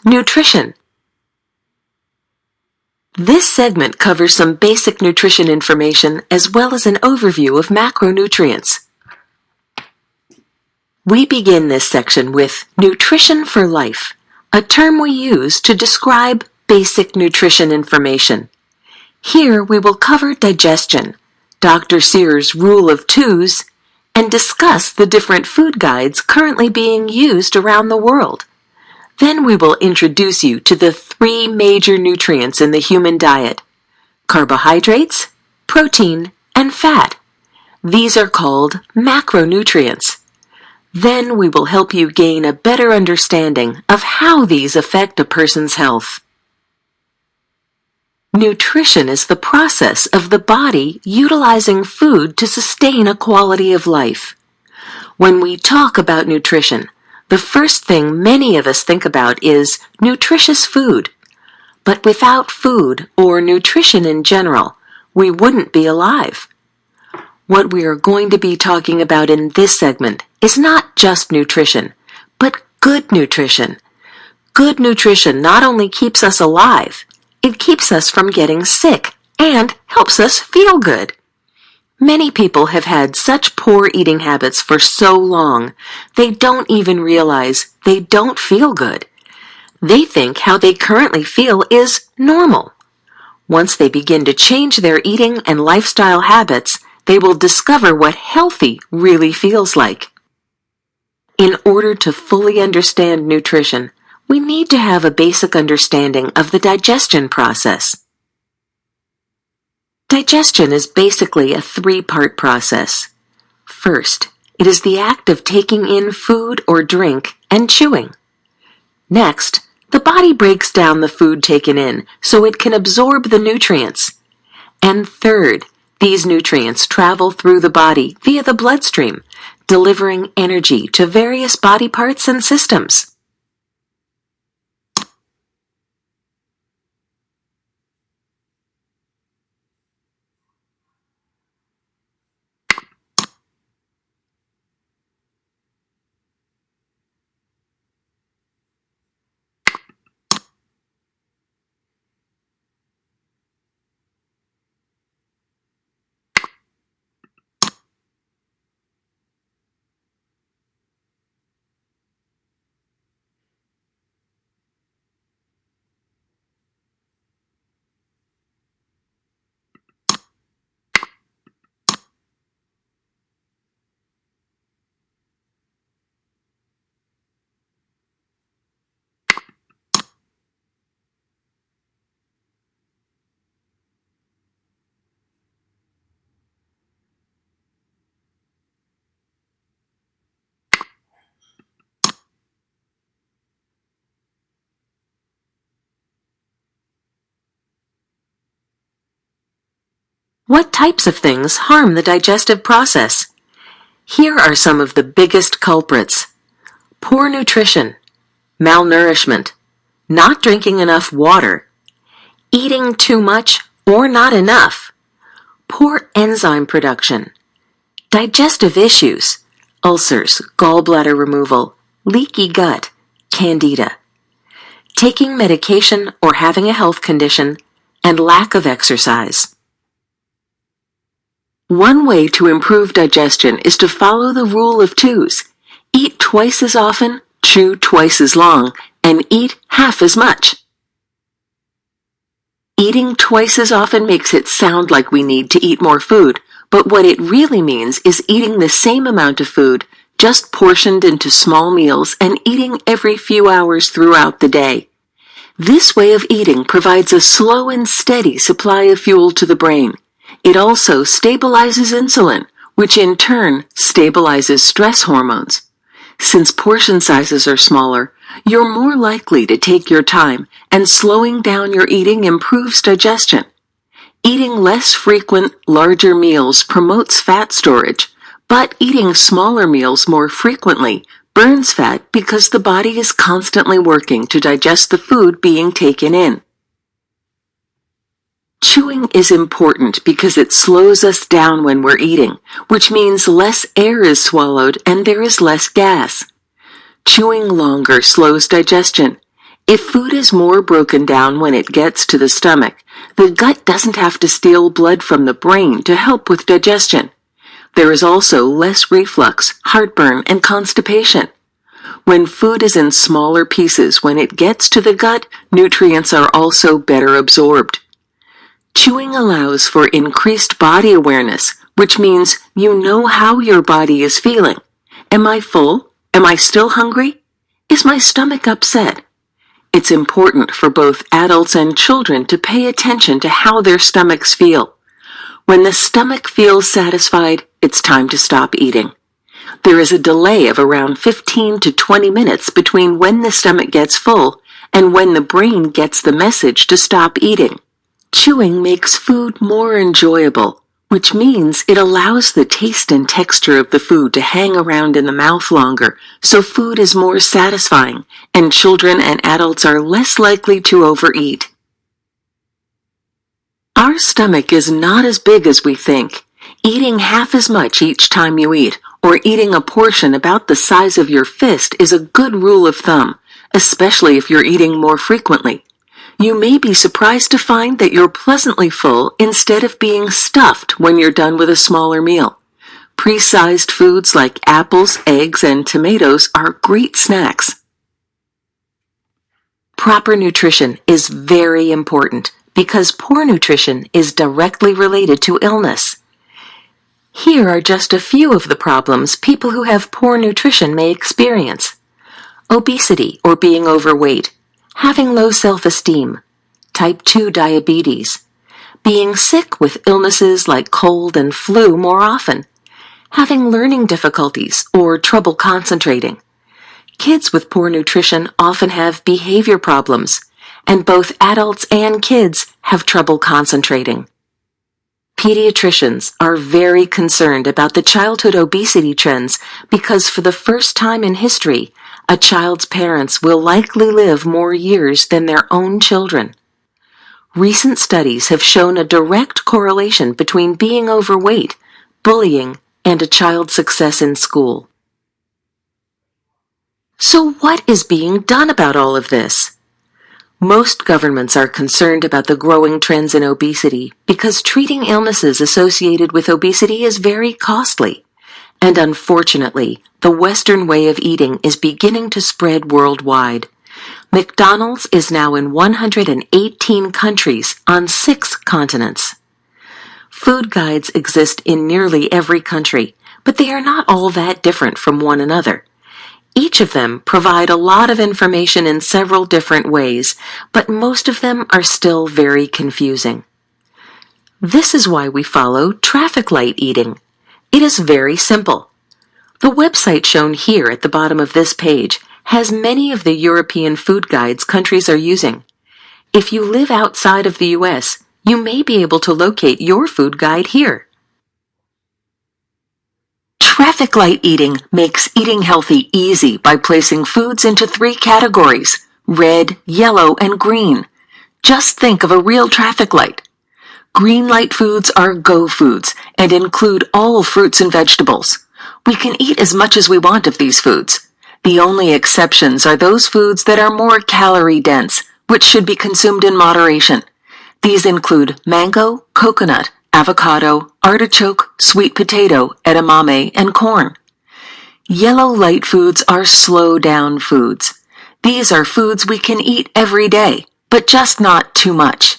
Nutrition. This segment covers some basic nutrition information as well as an overview of macronutrients. We begin this section with nutrition for life, a term we use to describe basic nutrition information. Here we will cover digestion, Dr. Sear's rule of twos, and discuss the different food guides currently being used around the world. Then we will introduce you to the 3 major nutrients in the human diet: carbohydrates, protein, and fat. These are called macronutrients. Then we will help you gain a better understanding of how these affect a person's health. Nutrition is the process of the body utilizing food to sustain a quality of life. When we talk about nutrition, the first thing many of us think about is nutritious food. But without food or nutrition in general, we wouldn't be alive. What we are going to be talking about in this segment is not just nutrition, but good nutrition. Good nutrition not only keeps us alive, it keeps us from getting sick and helps us feel good. Many people have had such poor eating habits for so long, they don't even realize they don't feel good. They think how they currently feel is normal. Once they begin to change their eating and lifestyle habits, they will discover what healthy really feels like. In order to fully understand nutrition, we need to have a basic understanding of the digestion process. Digestion is basically a 3-part process. First, it is the act of taking in food or drink and chewing. Next, the body breaks down the food taken in so it can absorb the nutrients. And third, these nutrients travel through the body via the bloodstream, delivering energy to various body parts and systems. What types of things harm the digestive process? Here are some of the biggest culprits: poor nutrition, malnourishment, not drinking enough water, eating too much or not enough, poor enzyme production, digestive issues, ulcers, gallbladder removal, leaky gut, candida, taking medication or having a health condition, and lack of exercise. One way to improve digestion is to follow the rule of twos. Eat twice as often, chew twice as long, and eat half as much. Eating twice as often makes it sound like we need to eat more food, but what it really means is eating the same amount of food, just portioned into small meals and eating every few hours throughout the day. This way of eating provides a slow and steady supply of fuel to the brain. It also stabilizes insulin, which in turn stabilizes stress hormones. Since portion sizes are smaller, you're more likely to take your time, and slowing down your eating improves digestion. Eating less frequent, larger meals promotes fat storage, but eating smaller meals more frequently burns fat because the body is constantly working to digest the food being taken in. Chewing is important because it slows us down when we're eating, which means less air is swallowed and there is less gas. Chewing longer slows digestion. If food is more broken down when it gets to the stomach, the gut doesn't have to steal blood from the brain to help with digestion. There is also less reflux, heartburn, and constipation. When food is in smaller pieces when it gets to the gut, nutrients are also better absorbed. Chewing allows for increased body awareness, which means you know how your body is feeling. Am I full? Am I still hungry? Is my stomach upset? It's important for both adults and children to pay attention to how their stomachs feel. When the stomach feels satisfied, it's time to stop eating. There is a delay of around 15 to 20 minutes between when the stomach gets full and when the brain gets the message to stop eating. Chewing makes food more enjoyable, which means it allows the taste and texture of the food to hang around in the mouth longer, so food is more satisfying, and children and adults are less likely to overeat. Our stomach is not as big as we think. Eating half as much each time you eat, or eating a portion about the size of your fist, is a good rule of thumb, especially if you're eating more frequently. You may be surprised to find that you're pleasantly full instead of being stuffed when you're done with a smaller meal. Pre-sized foods like apples, eggs, and tomatoes are great snacks. Proper nutrition is very important because poor nutrition is directly related to illness. Here are just a few of the problems people who have poor nutrition may experience. Obesity or being overweight, having low self-esteem, type 2 diabetes, being sick with illnesses like cold and flu more often, having learning difficulties or trouble concentrating. Kids with poor nutrition often have behavior problems, and both adults and kids have trouble concentrating. Pediatricians are very concerned about the childhood obesity trends because for the first time in history, a child's parents will likely live more years than their own children. Recent studies have shown a direct correlation between being overweight, bullying, and a child's success in school. So what is being done about all of this? Most governments are concerned about the growing trends in obesity because treating illnesses associated with obesity is very costly. And unfortunately, the Western way of eating is beginning to spread worldwide. McDonald's is now in 118 countries on 6 continents. Food guides exist in nearly every country, but they are not all that different from one another. Each of them provide a lot of information in several different ways, but most of them are still very confusing. This is why we follow traffic light eating. It is very simple. The website shown here at the bottom of this page has many of the European food guides countries are using. If you live outside of the US, you may be able to locate your food guide here. Traffic light eating makes eating healthy easy by placing foods into 3 categories: red, yellow, and green. Just think of a real traffic light. Green light foods are go foods and include all fruits and vegetables. We can eat as much as we want of these foods. The only exceptions are those foods that are more calorie dense, which should be consumed in moderation. These include mango, coconut, avocado, artichoke, sweet potato, edamame, and corn. Yellow light foods are slow down foods. These are foods we can eat every day, but just not too much.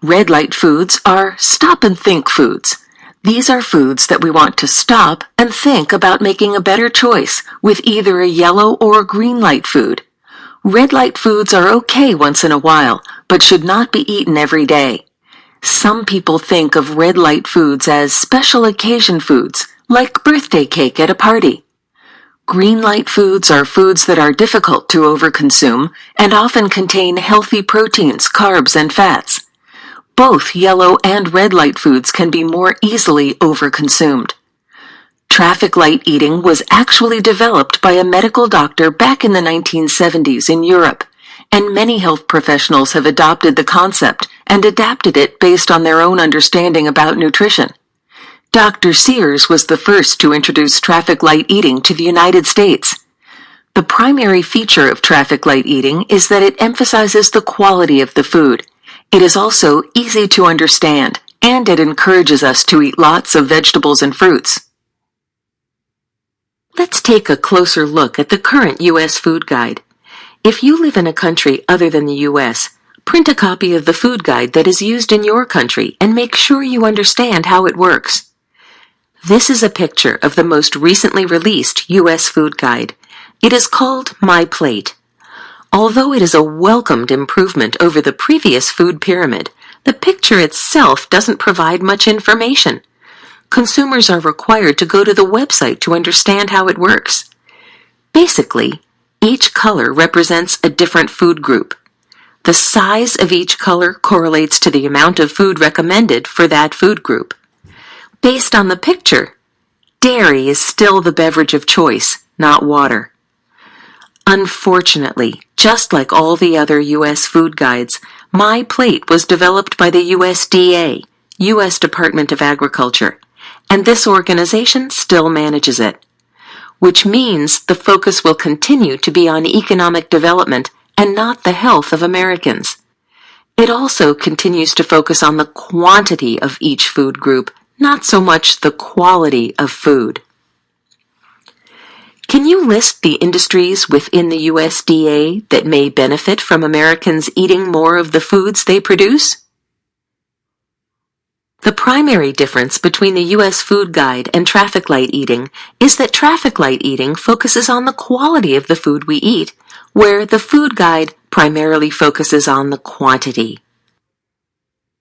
Red light foods are stop and think foods. These are foods that we want to stop and think about making a better choice with either a yellow or a green light food. Red light foods are okay once in a while, but should not be eaten every day. Some people think of red light foods as special occasion foods, like birthday cake at a party. Green light foods are foods that are difficult to overconsume and often contain healthy proteins, carbs, and fats. Both yellow and red light foods can be more easily overconsumed. Traffic light eating was actually developed by a medical doctor back in the 1970s in Europe, and many health professionals have adopted the concept and adapted it based on their own understanding about nutrition. Dr. Sears was the first to introduce traffic light eating to the United States. The primary feature of traffic light eating is that it emphasizes the quality of the food. It is also easy to understand, and it encourages us to eat lots of vegetables and fruits. Let's take a closer look at the current U.S. food guide. If you live in a country other than the U.S., print a copy of the food guide that is used in your country and make sure you understand how it works. This is a picture of the most recently released U.S. food guide. It is called My Plate. Although it is a welcomed improvement over the previous food pyramid, the picture itself doesn't provide much information. Consumers are required to go to the website to understand how it works. Basically, each color represents a different food group. The size of each color correlates to the amount of food recommended for that food group. Based on the picture, dairy is still the beverage of choice, not water. Unfortunately, just like all the other U.S. food guides, My Plate was developed by the USDA, U.S. Department of Agriculture, and this organization still manages it, which means the focus will continue to be on economic development and not the health of Americans. It also continues to focus on the quantity of each food group, not so much the quality of food. Can you list the industries within the USDA that may benefit from Americans eating more of the foods they produce? The primary difference between the U.S. food guide and traffic light eating is that traffic light eating focuses on the quality of the food we eat, where the food guide primarily focuses on the quantity.